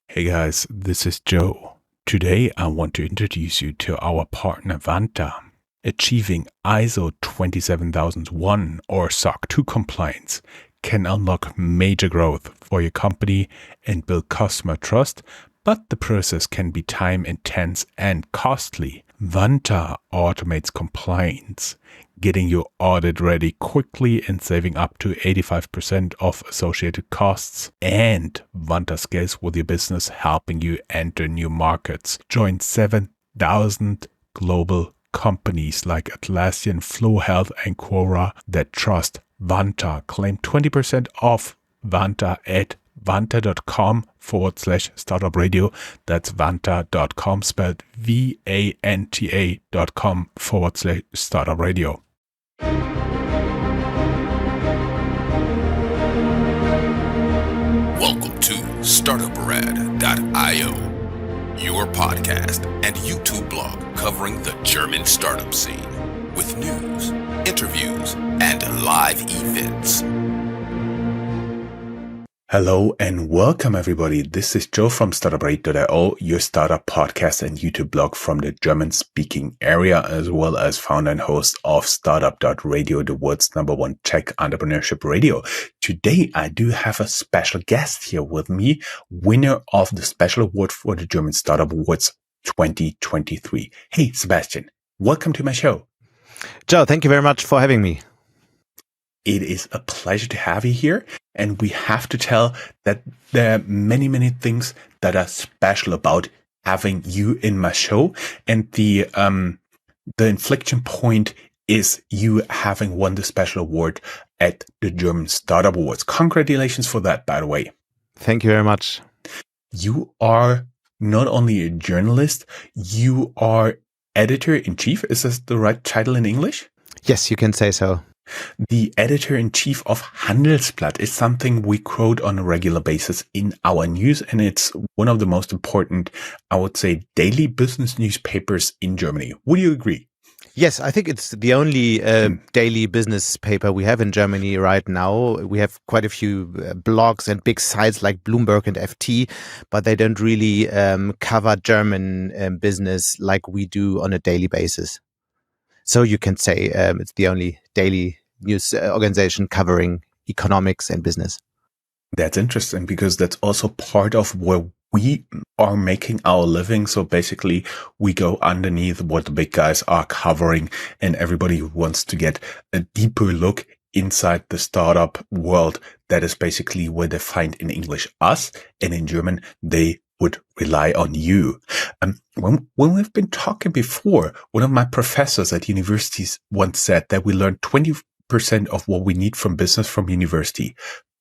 Hey guys, this is Joe. Today I want to introduce you to our partner Vanta. Achieving ISO 27001 or SOC 2 compliance can unlock major growth for your company and build customer trust, but the process can be time intense and costly. Vanta automates compliance, getting your audit ready quickly and saving up to 85% of associated costs. And Vanta scales with your business, helping you enter new markets. Join 7,000 global companies like Atlassian, Flow Health, and Quora that trust Vanta. Claim 20% off Vanta at vanta.com/startupradio. That's vanta.com, spelled vanta.com/startupradio. Welcome to Startuprad.io, your podcast and YouTube blog covering the German startup scene with news, interviews, and live events. Hello and welcome everybody. This is Joe from Startuprad.io, your startup podcast and YouTube blog from the German-speaking area, as well as founder and host of Startup.radio, the world's #1 tech entrepreneurship radio. Today, I do have a special guest here with me, winner of the special award for the German Startup Awards 2023. Hey, Sebastian, welcome to my show. Joe, thank you very much for having me. It is a pleasure to have you here. And we have to tell that there are many, many things that are special about having you in my show. And the inflection point is you having won the special award at the German Startup Awards. Congratulations for that, by the way. Thank you very much. You are not only a journalist, you are editor-in-chief. Is this the right title in English? Yes, you can say so. The editor-in-chief of Handelsblatt is something we quote on a regular basis in our news, and it's one of the most important, I would say, daily business newspapers in Germany. Would you agree? Yes, I think it's the only daily business paper we have in Germany right now. We have quite a few blogs and big sites like Bloomberg and FT, but they don't really cover German business like we do on a daily basis. So you can say it's the only daily news organization covering economics and business. That's interesting because that's also part of where we are making our living. So basically we go underneath what the big guys are covering, and everybody who wants to get a deeper look inside the startup world. That is basically where they find in English us, and in German they would rely on you. When we've been talking before, one of my professors at universities once said that we learn 20% of what we need from business from university,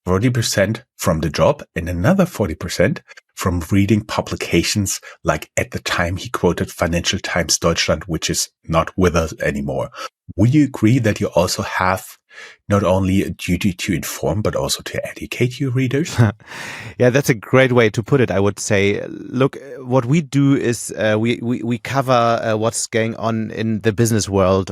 40% from the job, and another 40% from reading publications like, at the time he quoted Financial Times Deutschland, which is not with us anymore. Would you agree that you also have not only a duty to inform, but also to educate your readers? Yeah, that's a great way to put it, I would say. Look, what we do is we cover what's going on in the business world,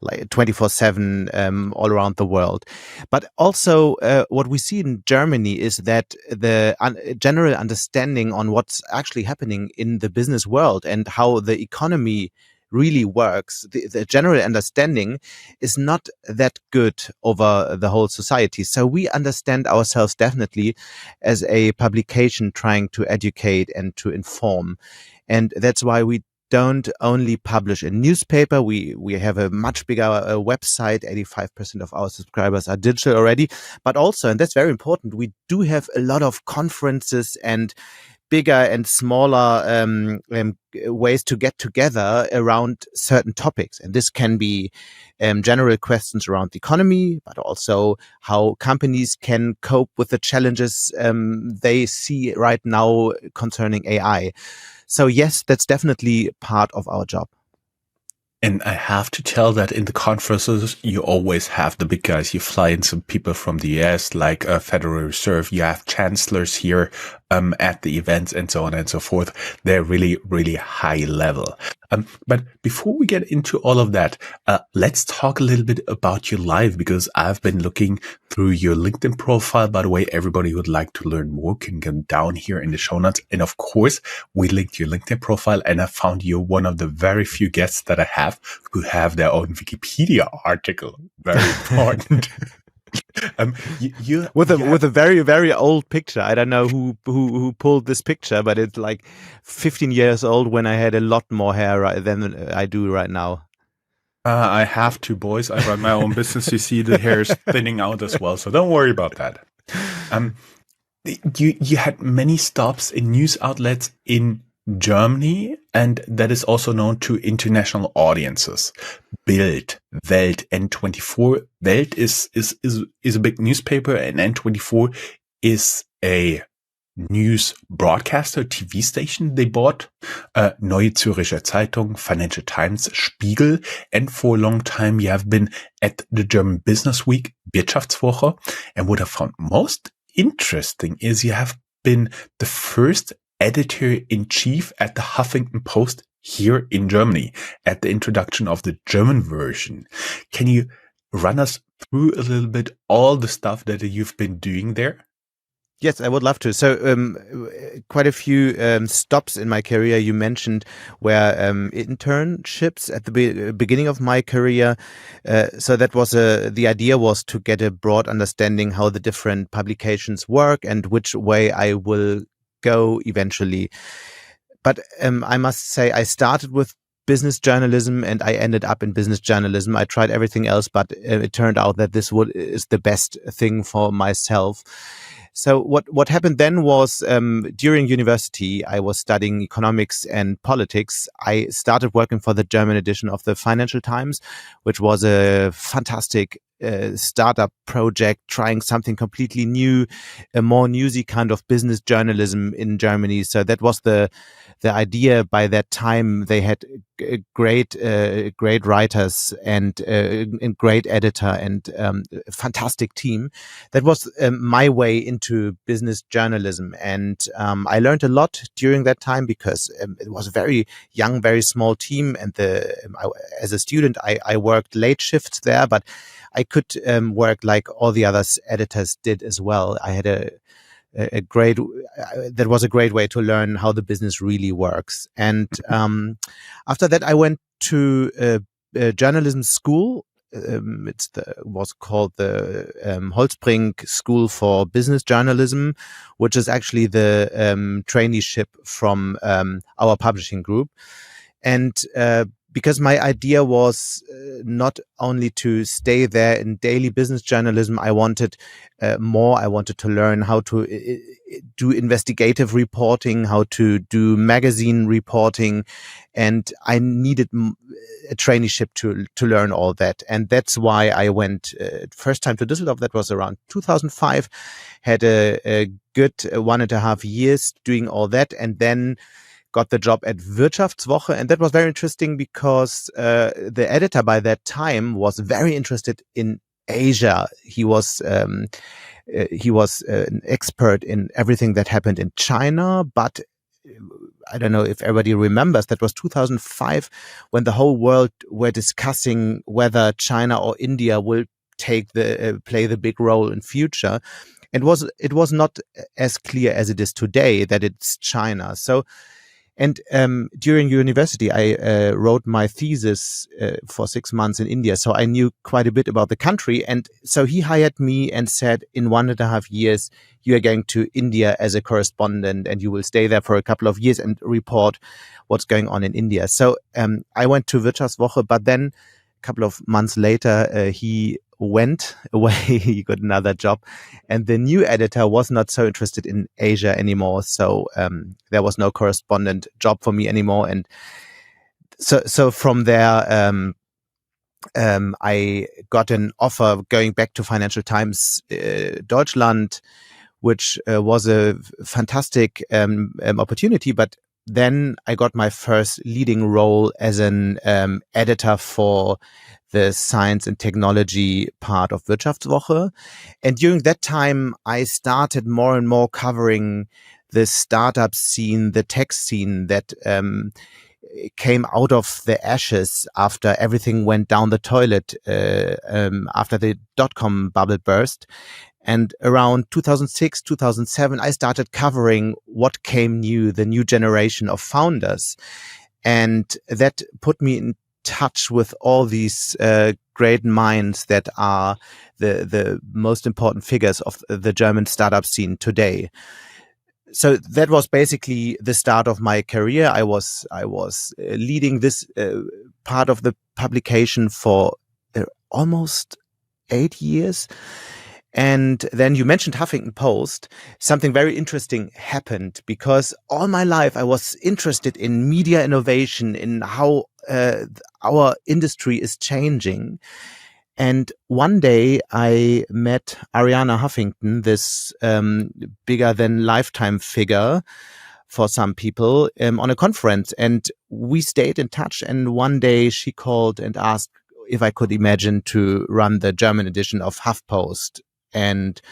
like 24/7 all around the world. But also what we see in Germany is that the general understanding on what's actually happening in the business world and how the economy really works, the general understanding is not that good over the whole society. So we understand ourselves definitely as a publication trying to educate and to inform. And that's why we don't only publish a newspaper. We have a much bigger website. 85% of our subscribers are digital already. But also, and that's very important, we do have a lot of conferences and bigger and smaller ways to get together around certain topics. And this can be general questions around the economy, but also how companies can cope with the challenges they see right now concerning AI. So yes, that's definitely part of our job. And I have to tell that in the conferences, you always have the big guys. You fly in some people from the US, like Federal Reserve. You have chancellors here at the events and so on and so forth. They're really, really high level. But before we get into all of that, let's talk a little bit about your life, because I've been looking through your LinkedIn profile. By the way, everybody who would like to learn more can go down here in the show notes. And of course, we linked your LinkedIn profile, and I found you one of the very few guests that I have who have their own Wikipedia article. Very important. With a very, very old picture. I don't know who pulled this picture, but it's like 15 years old when I had a lot more hair than I do right now. I have two boys. I run my own business. You see the hair is thinning out as well, so don't worry about that. You had many stops in news outlets in Germany, and that is also known to international audiences. Bild, Welt, N24. Welt is a big newspaper, and N24 is a news broadcaster, TV station they bought. Neue Zürcher Zeitung, Financial Times, Spiegel, and for a long time you have been at the German Business Week, Wirtschaftswoche. And what I found most interesting is you have been the first editor-in-chief at the Huffington Post here in Germany at the introduction of the German version. Can you run us through a little bit all the stuff that you've been doing there? Yes, I would love to. So quite a few stops in my career you mentioned were internships at the beginning of my career. So that was the idea was to get a broad understanding how the different publications work and which way I will go eventually. But I must say I started with business journalism and I ended up in business journalism. I tried everything else, but it turned out that this is the best thing for myself. So what happened then was during university, I was studying economics and politics. I started working for the German edition of the Financial Times, which was a fantastic startup project, trying something completely new, a more newsy kind of business journalism in Germany. So that was the idea. By that time, they had great writers and great editor and a fantastic team. That was my way into business journalism, and I learned a lot during that time because it was a very young, very small team. And as a student, I worked late shifts there, but I could work like all the other editors did as well. I had a great, that was a great way to learn how the business really works. And after that, I went to a journalism school. Was called the Holzbrink School for Business Journalism, which is actually the traineeship from our publishing group. And because my idea was not only to stay there in daily business journalism, I wanted more. I wanted to learn how to do investigative reporting, how to do magazine reporting, and I needed a traineeship to learn all that. And that's why I went first time to Düsseldorf. That was around 2005. Had a good 1.5 years doing all that, and then got the job at Wirtschaftswoche. And that was very interesting because the editor by that time was very interested in Asia. He was an expert in everything that happened in China, but I don't know if everybody remembers, that was 2005 when the whole world were discussing whether China or India will play the big role in future. It was not as clear as it is today that it's China. So, and during university, I wrote my thesis for 6 months in India. So I knew quite a bit about the country. And so he hired me and said, in 1.5 years, you are going to India as a correspondent and you will stay there for a couple of years and report what's going on in India. So I went to Wirtschaftswoche, but then a couple of months later, he went away. He got another job, and the new editor was not so interested in Asia anymore. So there was no correspondent job for me anymore. And so from there, I got an offer going back to Financial Times Deutschland, which was a fantastic opportunity. But then I got my first leading role as an editor for the science and technology part of Wirtschaftswoche. And during that time, I started more and more covering the startup scene, the tech scene that came out of the ashes after everything went down the toilet, after the dot-com bubble burst. And around 2006, 2007, I started covering what came new, the new generation of founders. And that put me in touch with all these great minds that are the most important figures of the German startup scene today. So that was basically the start of my career. I was leading this part of the publication for almost 8 years. And then you mentioned Huffington Post. Something very interesting happened because all my life I was interested in media innovation, in how our industry is changing. And one day I met Ariana Huffington, this bigger than lifetime figure for some people, on a conference. And we stayed in touch. And one day she called and asked if I could imagine to run the German edition of HuffPost. And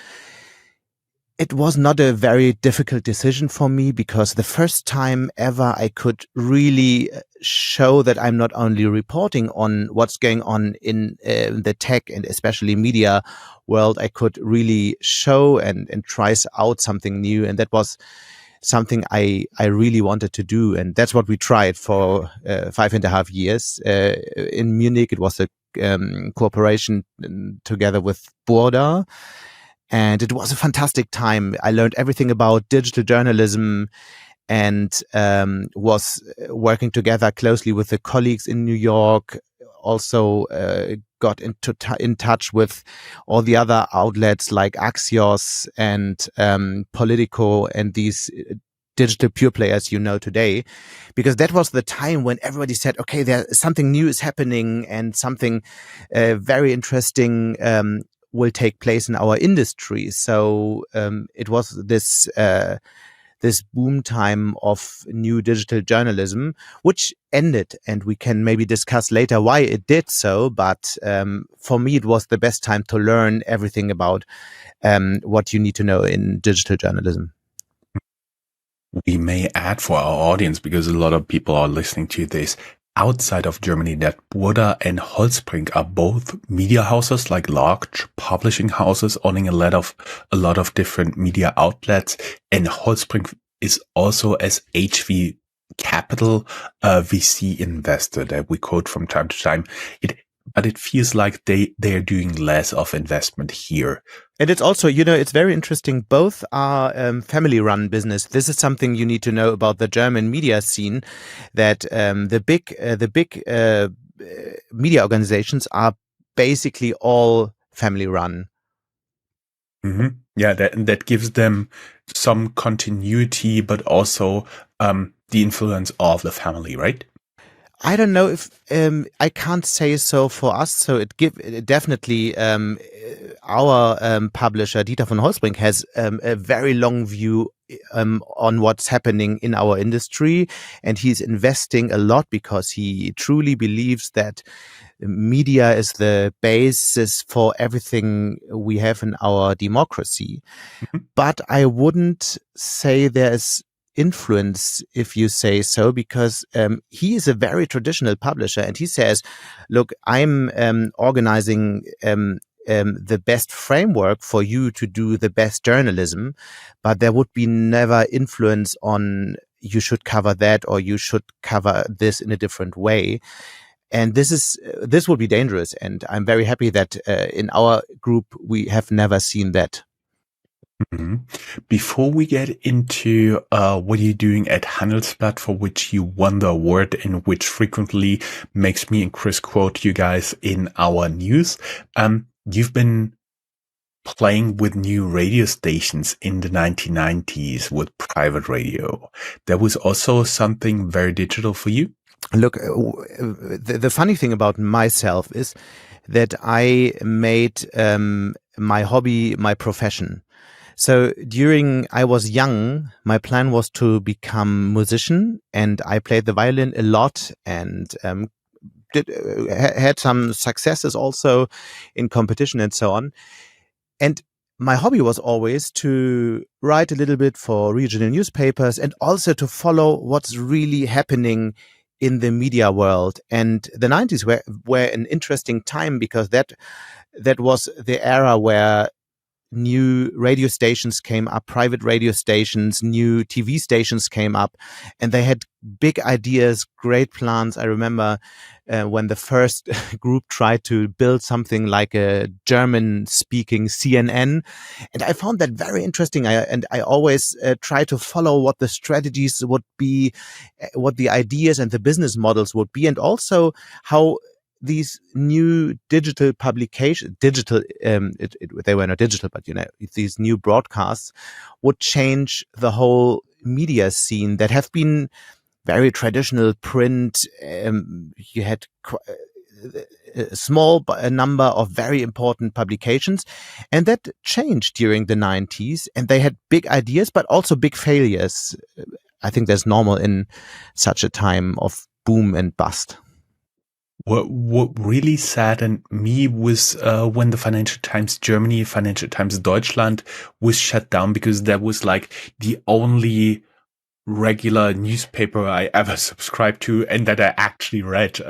it was not a very difficult decision for me because the first time ever I could really show that I'm not only reporting on what's going on in the tech and especially media world, I could really show and try out something new. And that was something I really wanted to do. And that's what we tried for 5.5 years. In Munich, it was a cooperation together with Burda. And it was a fantastic time. I learned everything about digital journalism and was working together closely with the colleagues in New York. Also got in touch with all the other outlets like Axios and Politico and these digital pure players you know today, because that was the time when everybody said, okay, there's something new is happening and something very interesting will take place in our industry. So it was this boom time of new digital journalism, which ended, and we can maybe discuss later why it did so. But for me, it was the best time to learn everything about what you need to know in digital journalism. We may add for our audience, because a lot of people are listening to this outside of Germany, that Burda and Holzbrink are both media houses, like large publishing houses owning a lot of different media outlets. And Holzbrink is also as HV Capital, VC investor that we quote from time to time. But it feels like they are doing less of investment here. And it's also, it's very interesting. Both are family-run business. This is something you need to know about the German media scene, that the big media organizations are basically all family-run. Mm-hmm. Yeah, that gives them some continuity, but also the influence of the family, right? I don't know if I can't say so for us. So it definitely our publisher Dieter von Holzbrink has a very long view on what's happening in our industry, and he's investing a lot because he truly believes that media is the basis for everything we have in our democracy. Mm-hmm. But I wouldn't say there's influence, if you say so, because he is a very traditional publisher, and he says, look, I'm organizing the best framework for you to do the best journalism, but there would be never influence on you should cover that or you should cover this in a different way. And this would be dangerous, and I'm very happy that in our group we have never seen that. Mm-hmm. Before we get into what you're doing at Handelsblatt, for which you won the award and which frequently makes me and Chris quote you guys in our news, you've been playing with new radio stations in the 1990s with private radio. That was also something very digital for you? Look, the funny thing about myself is that I made my hobby my profession. So during I was young, my plan was to become musician, and I played the violin a lot, and had some successes also in competition and so on. And my hobby was always to write a little bit for regional newspapers and also to follow what's really happening in the media world. And the 90s were an interesting time because that was the era where new radio stations came up, private radio stations, new TV stations came up, and they had big ideas, great plans. I remember when the first group tried to build something like a German speaking CNN. And I found that very interesting. I always try to follow what the strategies would be, what the ideas and the business models would be, and also how these new digital publications, they were not digital, but these new broadcasts would change the whole media scene that have been very traditional print. You had a small a number of very important publications, and that changed during the 90s, and they had big ideas, but also big failures. I think that's normal in such a time of boom and bust. What really saddened me was when the Financial Times Germany, Financial Times Deutschland was shut down, because that was like the only regular newspaper I ever subscribed to and that I actually read.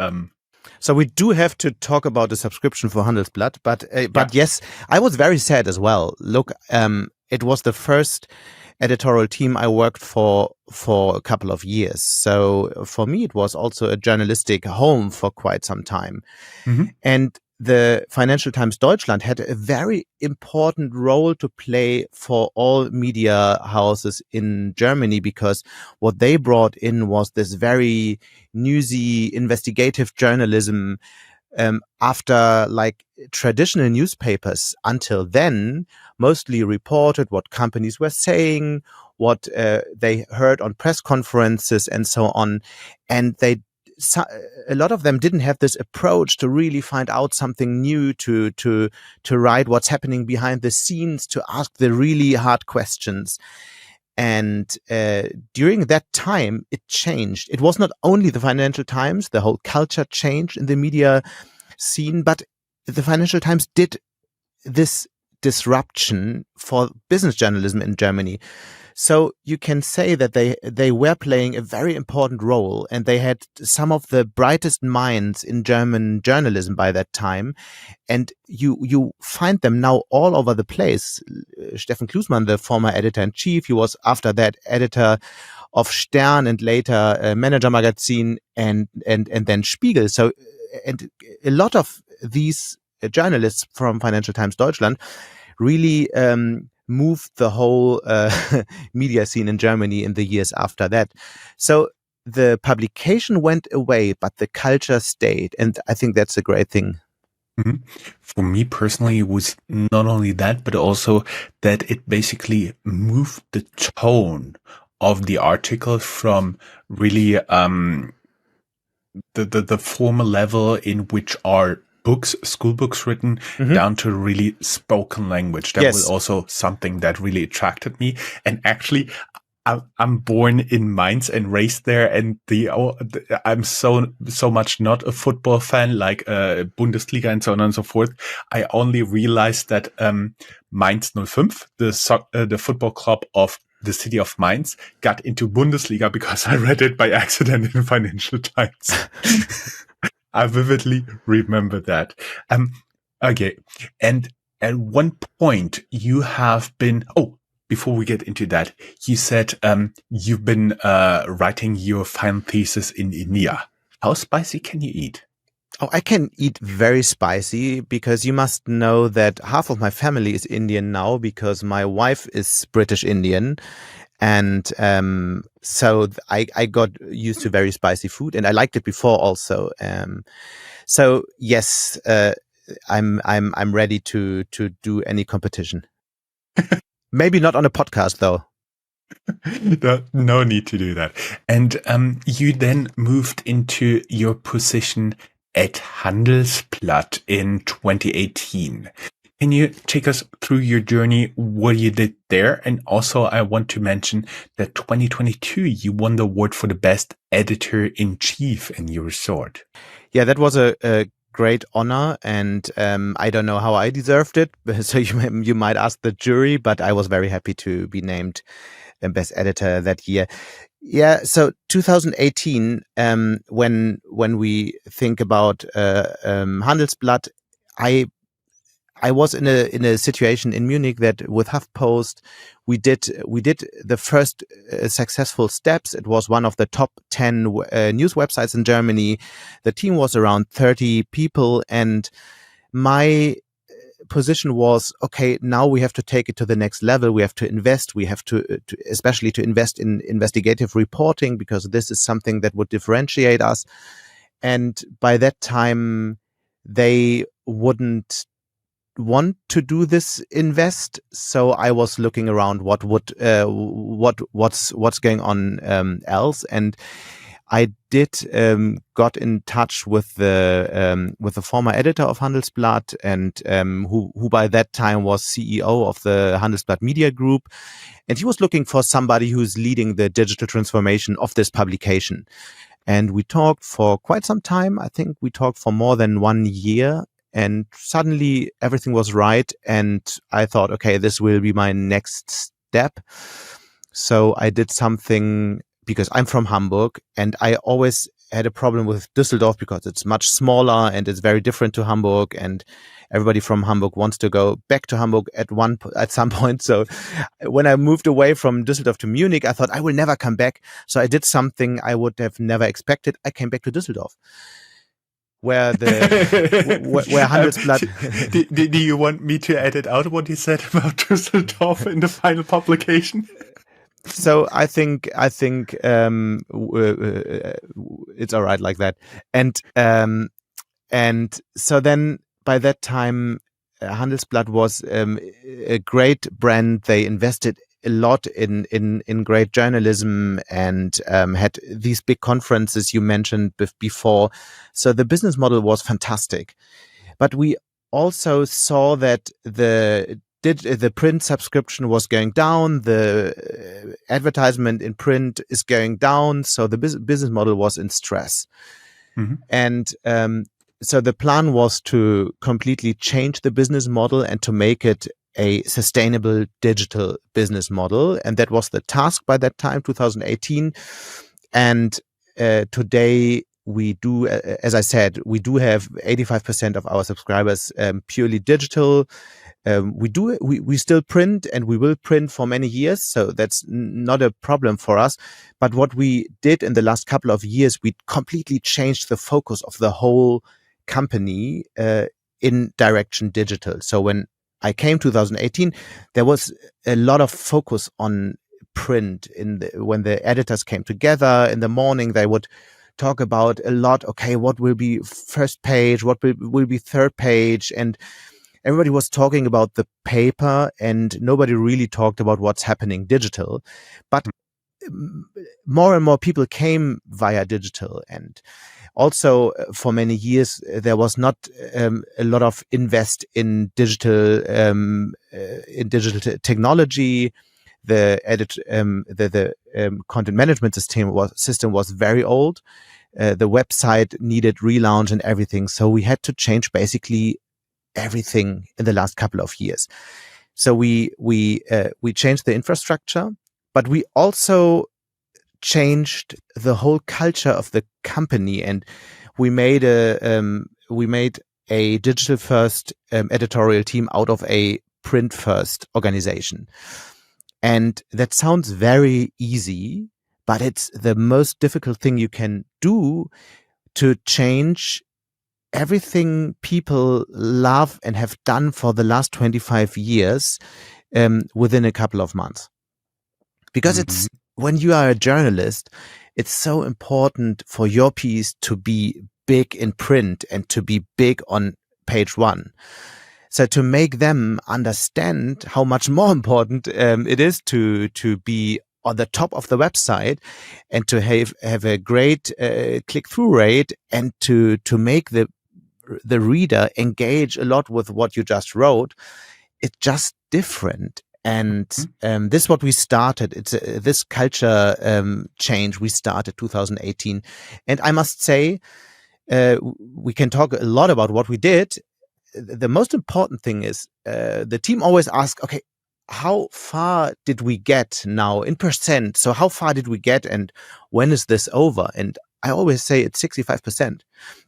So we do have to talk about the subscription for Handelsblatt, but yes, I was very sad as well. Look, it was the first editorial team I worked for a couple of years. So for me, it was also a journalistic home for quite some time. Mm-hmm. And the Financial Times Deutschland had a very important role to play for all media houses in Germany, because what they brought in was this very newsy investigative journalism. After like traditional newspapers until then mostly reported what companies were saying, what they heard on press conferences and so on. And a lot of them didn't have this approach to really find out something new, to write what's happening behind the scenes, to ask the really hard questions. And during that time, it changed. It was not only the Financial Times, the whole culture changed in the media scene, but the Financial Times did this disruption for business journalism in Germany. So you can say that they were playing a very important role, and they had some of the brightest minds in German journalism by that time. And you find them now all over the place. Steffen Klusmann, the former editor-in-chief, he was after that editor of Stern and later Manager Magazin and then Spiegel. So, and a lot of these journalists from Financial Times Deutschland really moved the whole media scene in Germany in the years after that. So the publication went away, but the culture stayed. And I think that's a great thing. Mm-hmm. For me personally, it was not only that, but also that it basically moved the tone of the article from really the formal level in which are books, school books written, down to really spoken language. That was also something that really attracted me. And actually, I'm born in Mainz and raised there, and I'm so much not a football fan like Bundesliga and so on and so forth. I only realized that Mainz 05, the football club of the city of Mainz, got into Bundesliga because I read it by accident in Financial Times. I vividly remember that. Okay. And at one point you have been, before we get into that, you said, you've been, writing your final thesis in India. How spicy can you eat? Oh, I can eat very spicy, because you must know that half of my family is Indian now, because my wife is British Indian. And so I got used to very spicy food, and I liked it before also. So yes, I'm ready to do any competition. Maybe not on a podcast though. No need to do that. And you then moved into your position at Handelsblatt in 2018. Can you take us through your journey, what you did there? And also, I want to mention that 2022, you won the award for the best editor-in-chief in your resort. Yeah, that was a great honor, and I don't know how I deserved it. So you might ask the jury, but I was very happy to be named best editor that year. Yeah, so 2018, when we think about Handelsblatt, I was in a situation in Munich that with HuffPost, we did the first successful steps. It was one of the top 10 news websites in Germany. The team was around 30 people, and my position was, okay, now we have to take it to the next level. We have to invest. We have to especially to invest in investigative reporting, because this is something that would differentiate us. And by that time, they wouldn't want to do this invest. So I was looking around what's going on else, and I did got in touch with the former editor of Handelsblatt, and who by that time was CEO of the Handelsblatt Media Group, and he was looking for somebody who's leading the digital transformation of this publication. And we talked for quite some time. I think we talked for more than 1 year. And suddenly everything was right. And I thought, okay, this will be my next step. So I did something, because I'm from Hamburg, and I always had a problem with Düsseldorf because it's much smaller and it's very different to Hamburg, and everybody from Hamburg wants to go back to Hamburg at some point. So when I moved away from Düsseldorf to Munich, I thought I will never come back. So I did something I would have never expected. I came back to Düsseldorf, where Handelsblatt. Do you want me to edit out what you said about Düsseldorf in the final publication? So I think it's all right like that. And so then by that time, Handelsblatt was a great brand. They invested a lot in great journalism, and had these big conferences you mentioned before. So the business model was fantastic. But we also saw that the print subscription was going down, the advertisement in print is going down, so the business model was in stress. Mm-hmm. And so the plan was to completely change the business model and to make it a sustainable digital business model. And that was the task by that time, 2018. And today we do, as I said, we do have 85% of our subscribers purely digital. We still print, and we will print for many years, so that's not a problem for us. But what we did in the last couple of years, we completely changed the focus of the whole company in direction digital. So when I came 2018, there was a lot of focus on print. When the editors came together in the morning, they would talk about a lot. Okay, what will be first page? What will be third page? And everybody was talking about the paper, and nobody really talked about what's happening digital. But more and more people came via digital. And also for many years, there was not a lot of invest in digital technology. The content management system was very old. The website needed relaunch and everything. So we had to change basically everything in the last couple of years. So we changed the infrastructure, but we also changed the whole culture of the company, and we made a digital first editorial team out of a print first organization. And that sounds very easy, but it's the most difficult thing you can do to change everything people love and have done for the last 25 years within a couple of months. Because it's, when you are a journalist, it's so important for your piece to be big in print and to be big on page one. So to make them understand how much more important it is to be on the top of the website and to have a great click-through rate, and to make the the reader engage a lot with what you just wrote, it's just different. And this is what we started. It's this culture change we started 2018. And I must say, we can talk a lot about what we did. The most important thing is the team always asks, okay, how far did we get now in percent? So how far did we get and when is this over? And I always say it's 65%.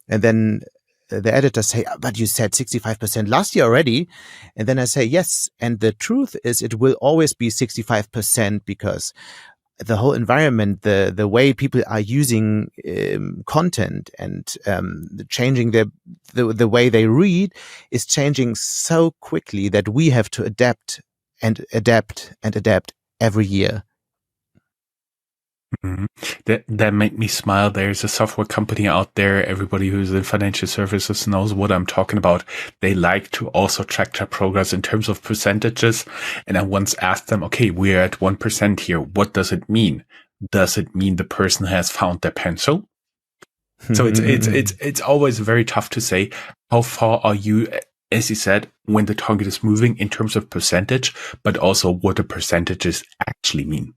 And then the editors say, but you said 65% last year already. And then I say, yes. And the truth is it will always be 65% because the whole environment, the way people are using content and changing the way they read is changing so quickly that we have to adapt every year. Mm-hmm. That made me smile. There's a software company out there. Everybody who's in financial services knows what I'm talking about. They like to also track their progress in terms of percentages. And I once asked them, okay, we're at 1% here. What does it mean? Does it mean the person has found their pencil? So it's always very tough to say how far are you, as you said, when the target is moving in terms of percentage, but also what the percentages actually mean.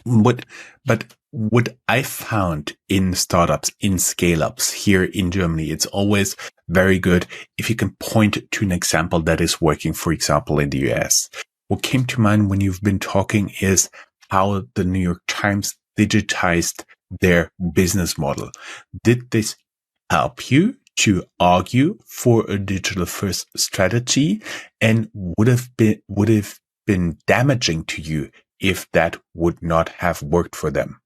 But what I found in startups, in scale-ups here in Germany, it's always very good if you can point to an example that is working, for example, in the US. What came to mind when you've been talking is how the New York Times digitized their business model. Did this help you to argue for a digital first strategy, and would have been damaging to you if that would not have worked for them?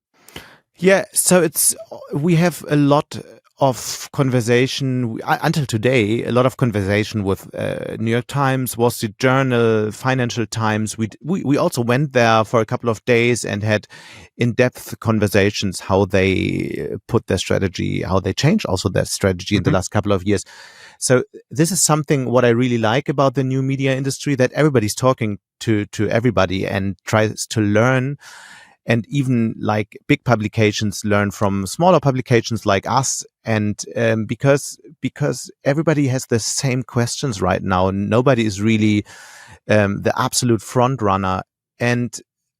Yeah, so we have a lot of conversation until today, a lot of conversation with New York Times, Wall Street Journal, Financial Times. We also went there for a couple of days and had in-depth conversations how they put their strategy, how they changed also their strategy in the last couple of years. So this is something what I really like about the new media industry, that everybody's talking to everybody and tries to learn. And even like big publications learn from smaller publications like us. And because everybody has the same questions right now, nobody is really the absolute front runner. And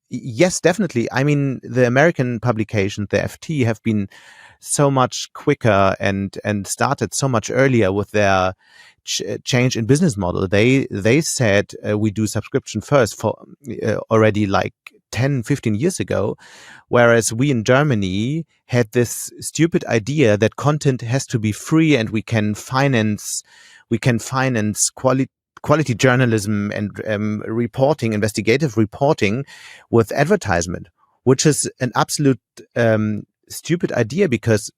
yes, definitely. I mean, the American publications, the FT, have been so much quicker and started so much earlier with their change in business model. They said we do subscription first for already like 10, 15 years ago, whereas we in Germany had this stupid idea that content has to be free and we can finance quality journalism and reporting, investigative reporting with advertisement, which is an absolute stupid idea, because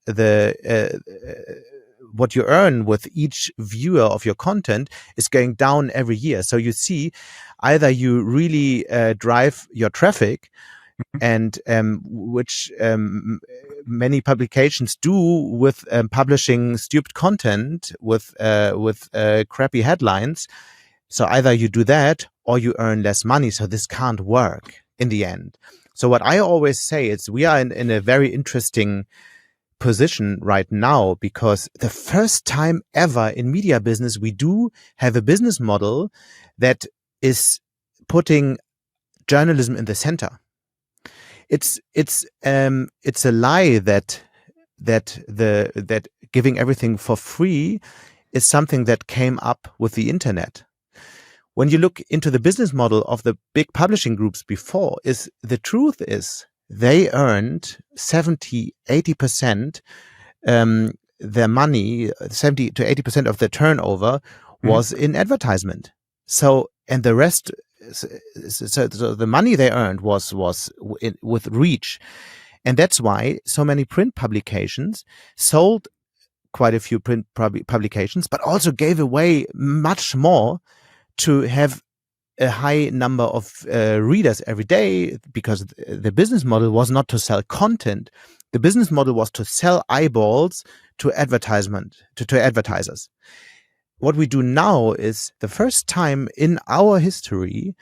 what you earn with each viewer of your content is going down every year. So you see, either you really drive your traffic, and which many publications do with publishing stupid content with crappy headlines. So either you do that or you earn less money. So this can't work in the end. So what I always say is we are in a very interesting position right now, because the first time ever in media business, we do have a business model that is putting journalism in the center. It's a lie that giving everything for free is something that came up with the internet. When you look into the business model of the big publishing groups before, the truth is they earned 70-80% their money, 70 to 80% of their turnover was in advertisement. So, and the rest, so the money they earned was with reach. And that's why so many print publications sold quite a few print publications, but also gave away much more to have a high number of readers every day, because the business model was not to sell content. The business model was to sell eyeballs to advertisers. What we do now is the first time in our history,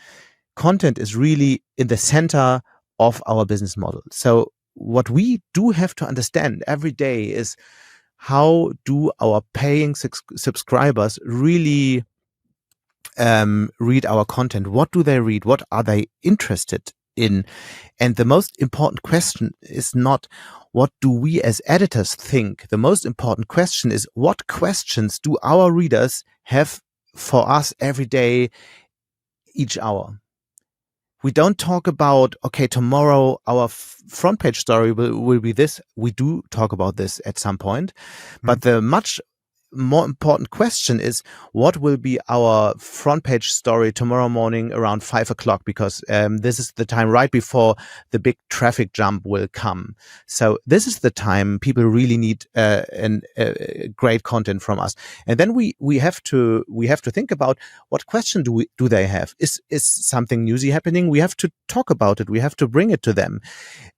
content is really in the center of our business model. So what we do have to understand every day is how do our paying subscribers really read our content? What do they read? What are they interested in? And the most important question is not what do we as editors think? The most important question is what questions do our readers have for us every day, each hour? We don't talk about, okay, tomorrow our front page story will be this. We do talk about this at some point, but the much more important question is what will be our front page story tomorrow morning around 5 o'clock, because this is the time right before the big traffic jump will come. So this is the time people really need great content from us. And then we have to think about what question do they have? Is something newsy happening? We have to talk about it. We have to bring it to them.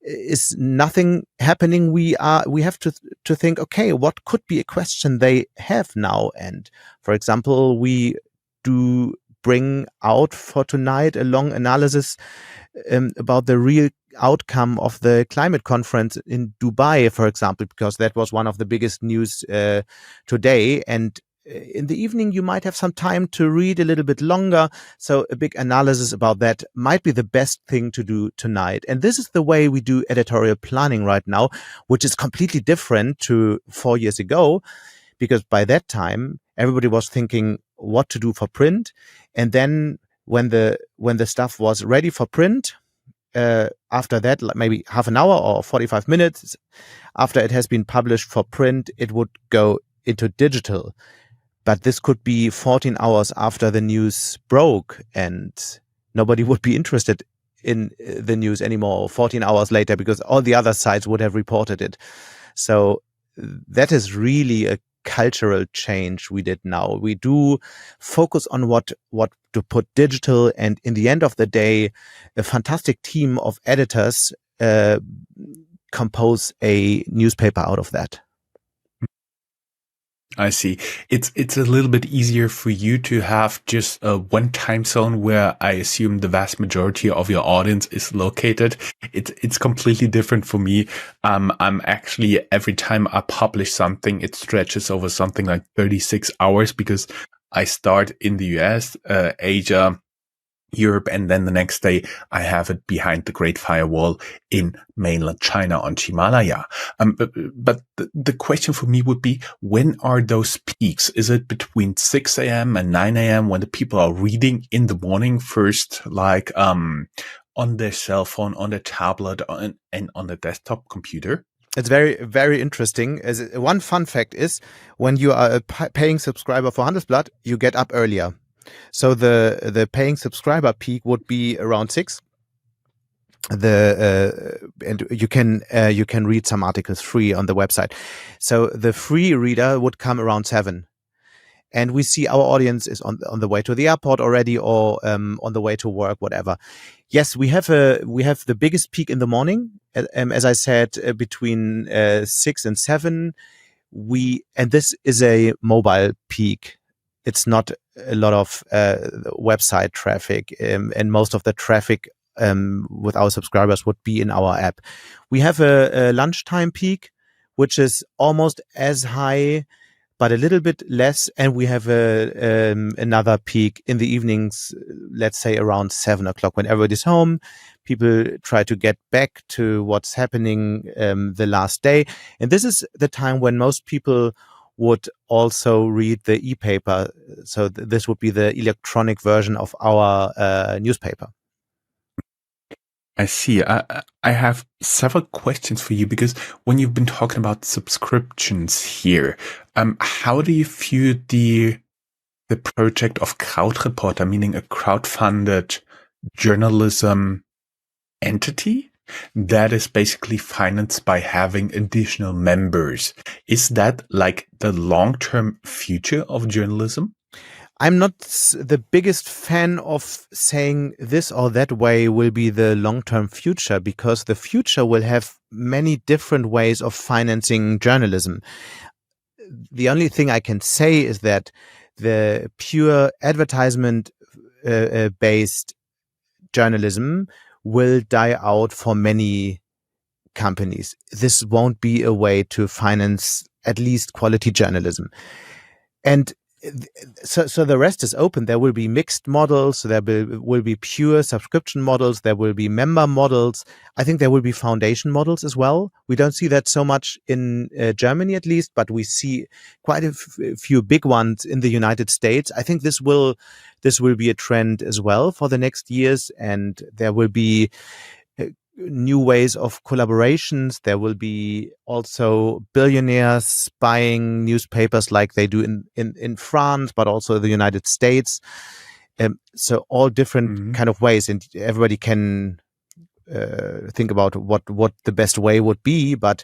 Is nothing happening? We have to think, okay, what could be a question they have now? And for example, we do bring out for tonight a long analysis about the real outcome of the climate conference in Dubai, for example, because that was one of the biggest news today. And in the evening, you might have some time to read a little bit longer. So a big analysis about that might be the best thing to do tonight. And this is the way we do editorial planning right now, which is completely different to 4 years ago, because by that time, everybody was thinking what to do for print. And then when the stuff was ready for print, after that, like maybe half an hour or 45 minutes after it has been published for print, it would go into digital. But this could be 14 hours after the news broke and nobody would be interested in the news anymore, or 14 hours later, because all the other sites would have reported it. So that is really a cultural change we did now. We do focus on what to put digital, and in the end of the day, a fantastic team of editors compose a newspaper out of that. I see. It's a little bit easier for you to have just one time zone where I assume the vast majority of your audience is located. It's completely different for me. I'm actually, every time I publish something, it stretches over something like 36 hours because I start in the US, Asia, Europe, and then the next day I have it behind the Great Firewall in mainland China on Himalaya. But the question for me would be, when are those peaks? Is it between 6 a.m. and 9 a.m. when the people are reading in the morning first, like on their cell phone, on their tablet, and on the desktop computer? It's very, very interesting. As one fun fact is, when you are a paying subscriber for Handelsblatt, you get up earlier. So the paying subscriber peak would be around 6. And you can read some articles free on the website. So the free reader would come around 7. And we see our audience is on the way to the airport already, or on the way to work, whatever. Yes, we have the biggest peak in the morning, as I said, between 6 and 7. And this is a mobile peak. It's not a lot of website traffic, and most of the traffic with our subscribers would be in our app. We have a lunchtime peak, which is almost as high, but a little bit less. And we have another peak in the evenings, let's say around 7 o'clock, when everybody's home. People try to get back to what's happening the last day. And this is the time when most people would also read the e-paper. So this would be the electronic version of our newspaper. I see. I have several questions for you, because when you've been talking about subscriptions here, how do you view the project of Krautreporter, meaning a crowdfunded journalism entity that is basically financed by having additional members? Is that like the long-term future of journalism? I'm not the biggest fan of saying this or that way will be the long-term future, because the future will have many different ways of financing journalism. The only thing I can say is that the pure advertisement based journalism will die out for many companies. This won't be a way to finance at least quality journalism. And so the rest is open. There will be mixed models. There will be pure subscription models. There will be member models. I think there will be foundation models as well. We don't see that so much in Germany, at least, but we see quite a few big ones in the United States. I think this will be a trend as well for the next years, and there will be new ways of collaborations. There will be also billionaires buying newspapers like they do in France, but also the United States. So all different kind of ways, and everybody can think about what the best way would be. But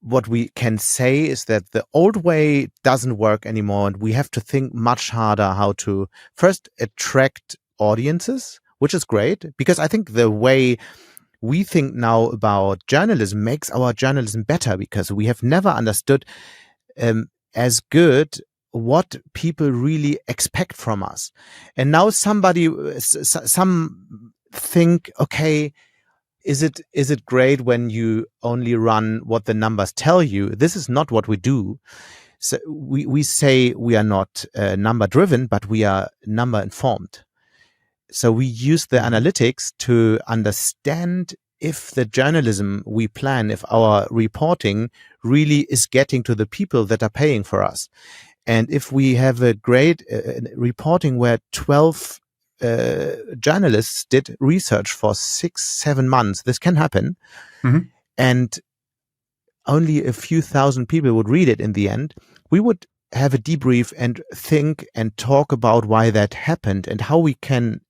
what we can say is that the old way doesn't work anymore, and we have to think much harder how to first attract audiences, which is great, because I think the way we think now about journalism makes our journalism better, because we have never understood as good what people really expect from us. And now some think, okay, is it great when you only run what the numbers tell you? This is not what we do. So we say we are not number driven, but we are number informed. So we use the analytics to understand if the journalism we plan, if our reporting really is getting to the people that are paying for us. And if we have a great reporting where 12 journalists did research for 6-7 months, this can happen. And only a few thousand people would read it in the end. We would have a debrief and think and talk about why that happened and how we can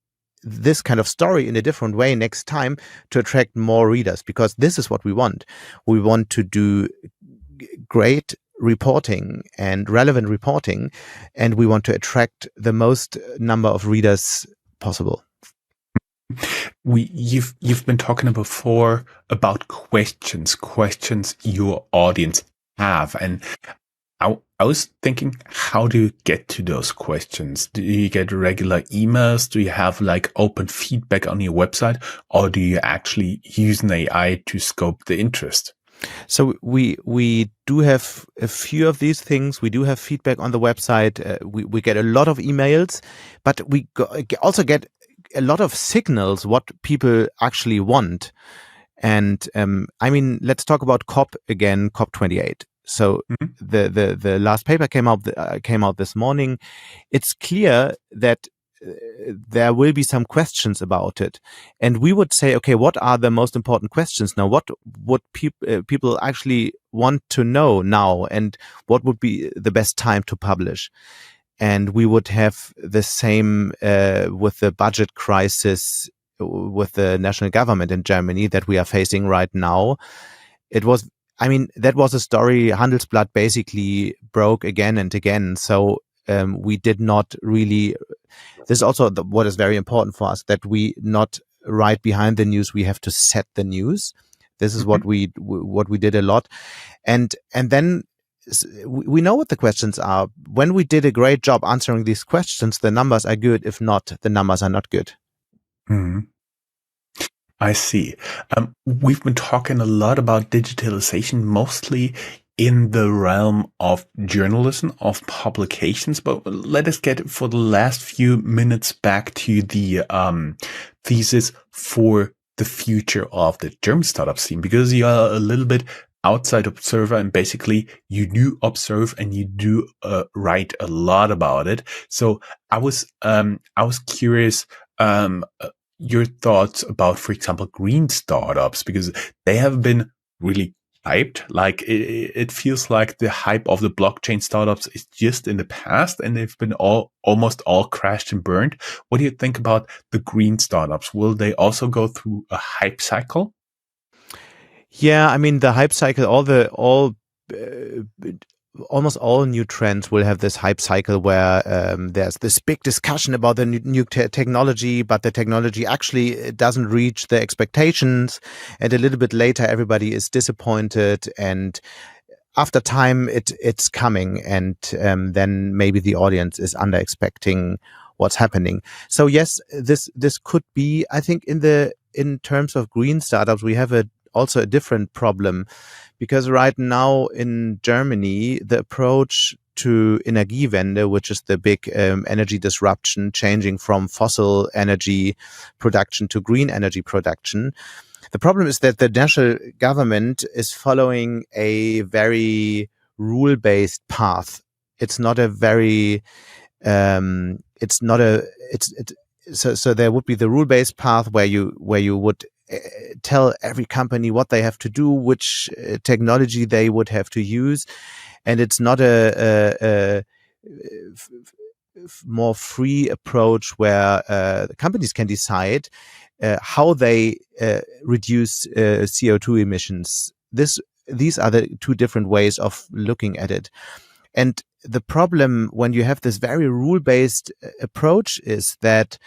this kind of story in a different way next time to attract more readers, because this is what we want. We want to do great reporting and relevant reporting, and we want to attract the most number of readers possible. You've been talking before about questions your audience have, and I was thinking, how do you get to those questions? Do you get regular emails? Do you have like open feedback on your website, or do you actually use an AI to scope the interest? So we do have a few of these things. We do have feedback on the website. We get a lot of emails, but we also get a lot of signals what people actually want. And I mean, let's talk about COP again, COP28. So the last paper came out this morning. It's clear that there will be some questions about it, and we would say, okay, what are the most important questions now? What would people actually want to know now, and what would be the best time to publish? And we would have the same with the budget crisis with the national government in Germany that we are facing right now. That was a story Handelsblatt basically broke again and again. So we did not really. This is also what is very important for us, that we not write behind the news. We have to set the news. This is what we did a lot, and then we know what the questions are. When we did a great job answering these questions, the numbers are good. If not, the numbers are not good. I see. We've been talking a lot about digitalization, mostly in the realm of journalism, of publications, but let us get for the last few minutes back to the thesis for the future of the German startup scene, because you are a little bit outside observer, and basically you do observe and you do write a lot about it. So I was curious your thoughts about, for example, green startups, because they have been really hyped. Like it feels like the hype of the blockchain startups is just in the past, and they've been almost all crashed and burned. What do you think about the green startups? Will they also go through a hype cycle? Yeah, I mean, the hype cycle, almost all new trends will have this hype cycle where there's this big discussion about the new technology, but the technology actually doesn't reach the expectations. And a little bit later, everybody is disappointed. And after time, it's coming. And then maybe the audience is under expecting what's happening. So yes, this could be, I think in terms of green startups, we have also a different problem, because right now in Germany, the approach to Energiewende, which is the big energy disruption, changing from fossil energy production to green energy production. The problem is that the national government is following a very rule-based path. It's not a very, it's not a, it's so there would be the rule-based path where you would tell every company what they have to do, which technology they would have to use, and it's not a more free approach where the companies can decide how they reduce CO2 emissions. These are the two different ways of looking at it. And the problem when you have this very rule-based approach is that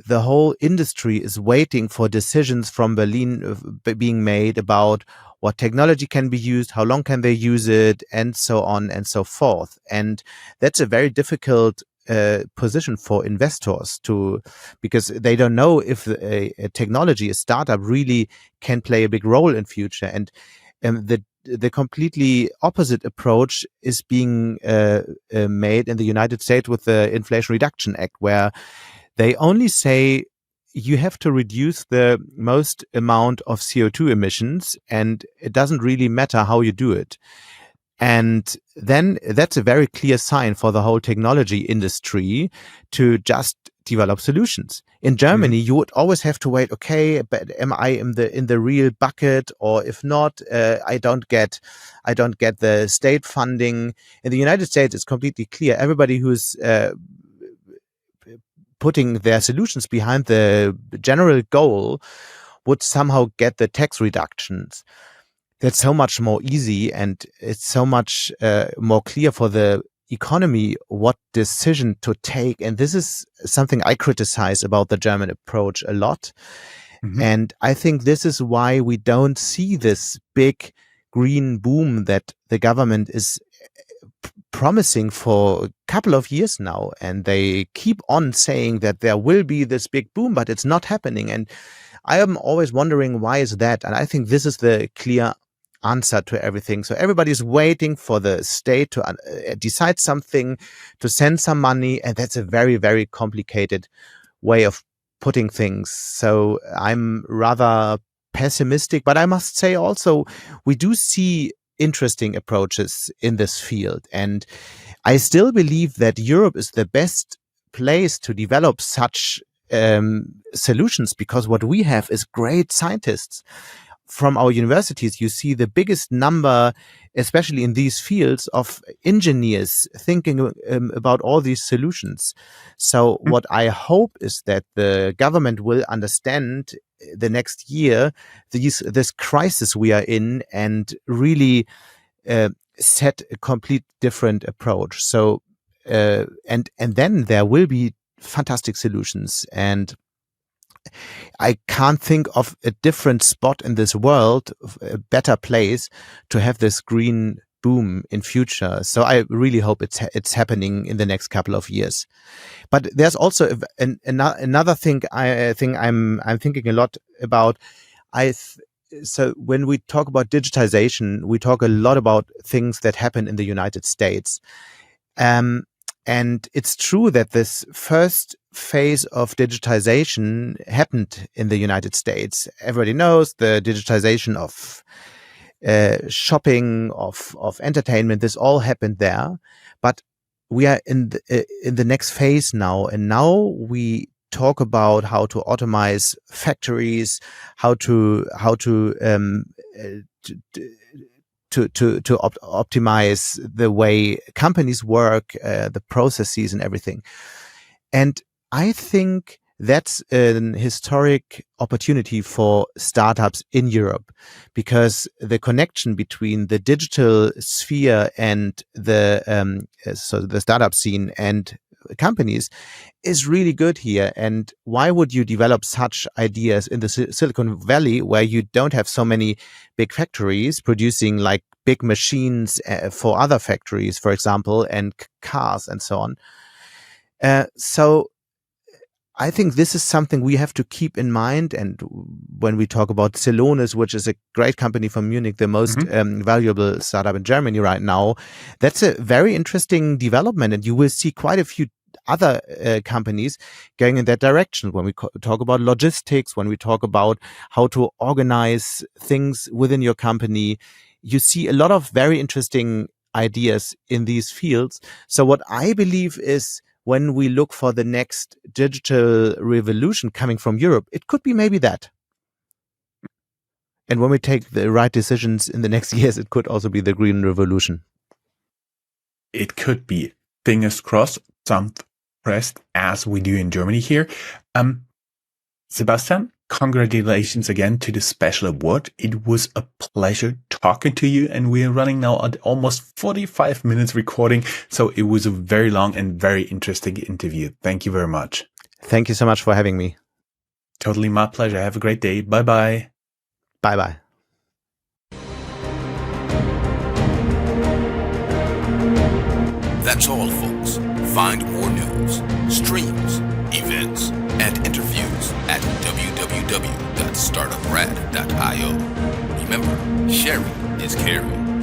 the whole industry is waiting for decisions from Berlin being made about what technology can be used, how long can they use it, and so on and so forth. And that's a very difficult position for investors because they don't know if a technology, a startup, really can play a big role in future. And the completely opposite approach is being made in the United States with the Inflation Reduction Act, where they only say you have to reduce the most amount of CO2 emissions, and it doesn't really matter how you do it. And then that's a very clear sign for the whole technology industry to just develop solutions. In Germany, you would always have to wait. Okay, but am I in the real bucket, or if not, I don't get the state funding. In the United States, it's completely clear. Everybody who's putting their solutions behind the general goal would somehow get the tax reductions. That's so much more easy, and it's so much more clear for the economy what decision to take. And this is something I criticize about the German approach a lot. And I think this is why we don't see this big green boom that the government is promising for a couple of years now. And they keep on saying that there will be this big boom, but it's not happening. And I am always wondering, why is that? And I think this is the clear answer to everything. So everybody's waiting for the state to decide something, to send some money. And that's a very, very complicated way of putting things. So I'm rather pessimistic, but I must say also, we do see interesting approaches in this field. And I still believe that Europe is the best place to develop such solutions, because what we have is great scientists. From our universities, you see the biggest number, especially in these fields, of engineers thinking about all these solutions. So what I hope is that the government will understand the next year this crisis we are in, and really set a complete different approach. So and then there will be fantastic solutions. And I can't think of a different spot in this world, a better place to have this green boom in future. So I really hope it's happening in the next couple of years. But there's also another thing I'm thinking a lot about. So when we talk about digitization, we talk a lot about things that happen in the United States. And it's true that this first phase of digitization happened in the United States. Everybody knows the digitization of shopping, of entertainment. This all happened there. But we are in the next phase now, and now we talk about how to automate factories, how to optimize the way companies work, the processes and everything. And I think that's an historic opportunity for startups in Europe, because the connection between the digital sphere and the startup scene and companies is really good here. And why would you develop such ideas in the Silicon Valley, where you don't have so many big factories producing like big machines for other factories, for example, and cars and so on? So I think this is something we have to keep in mind. And when we talk about Celonis, which is a great company from Munich, the most valuable startup in Germany right now, that's a very interesting development. And you will see quite a few other companies going in that direction. When we talk about logistics, when we talk about how to organize things within your company, you see a lot of very interesting ideas in these fields. So what I believe is, when we look for the next digital revolution coming from Europe, it could be maybe that. And when we take the right decisions in the next years, it could also be the green revolution. It could be. Fingers crossed, thumb pressed, as we do in Germany here. Sebastian, congratulations again to the special award. It was a pleasure talking to you, and we are running now at almost 45 minutes recording. So it was a very long and very interesting interview. Thank you very much. Thank you so much for having me. Totally my pleasure. Have a great day. Bye-bye. Bye-bye. That's all, folks. Find more news, streams, events, and interviews at www.startuprad.io. Remember, sharing is caring.